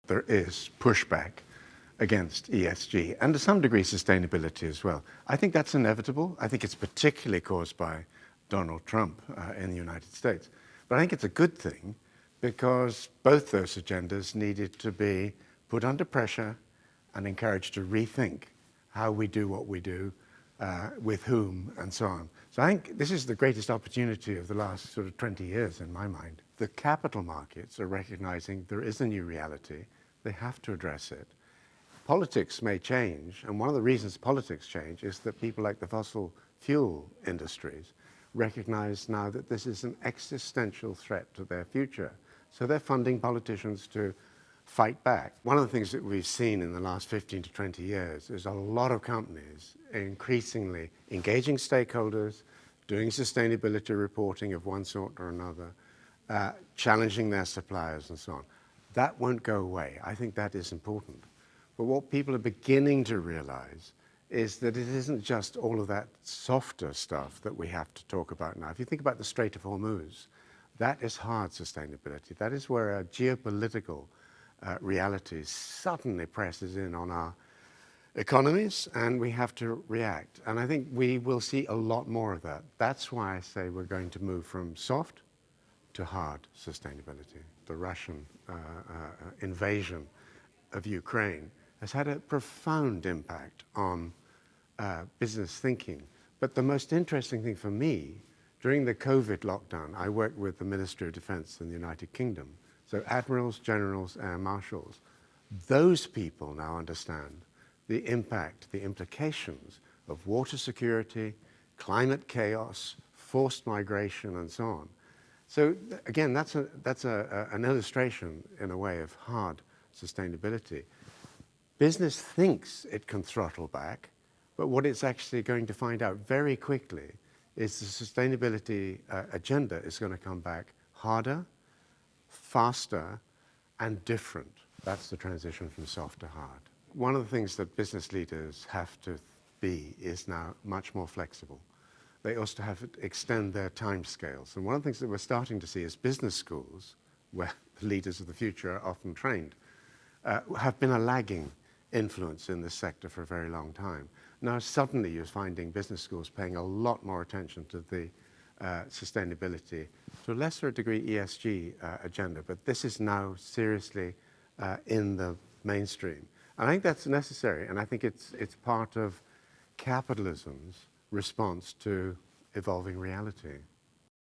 There is pushback against ESG and to some degree sustainability as well. I think that's inevitable. I think it's particularly caused by Donald Trump in the United States. But I think it's a good thing because both those agendas needed to be put under pressure and encouraged to rethink how we do what we do, with whom, and so on. So I think this is the greatest opportunity of the last sort of 20 years in my mind. The capital markets are recognizing there is a new reality. They have to address it. Politics may change, and one of the reasons politics change is that people like the fossil fuel industries recognize now that this is an existential threat to their future. So they're funding politicians to fight back. One of the things that we've seen in the last 15 to 20 years is a lot of companies increasingly engaging stakeholders, doing sustainability reporting of one sort or another, challenging their suppliers and so on. That won't go away. I think that is important. But what people are beginning to realize is that it isn't just all of that softer stuff that we have to talk about now. If you think about the Strait of Hormuz, that is hard sustainability. That is where a geopolitical reality suddenly presses in on our economies, and we have to react. And I think we will see a lot more of that. That's why I say we're going to move from soft to hard sustainability. The Russian invasion of Ukraine has had a profound impact on business thinking. But the most interesting thing for me, during the COVID lockdown, I worked with the Ministry of Defense in the United Kingdom. So admirals, generals, air marshals, those people now understand the impact, the implications of water security, climate chaos, forced migration, and so on. So again, that's an illustration, in a way, of hard sustainability. Business thinks it can throttle back, but what it's actually going to find out very quickly is the sustainability agenda is going to come back harder, faster, and different. That's the transition from soft to hard. One of the things that business leaders have to be is now much more flexible. They also have to extend their timescales. And one of the things that we're starting to see is business schools, where the leaders of the future are often trained, have been a lagging influence in this sector for a very long time. Now suddenly you're finding business schools paying a lot more attention to the sustainability, to a lesser degree ESG agenda, but this is now seriously in the mainstream. And I think that's necessary, and I think it's part of capitalism's response to evolving reality.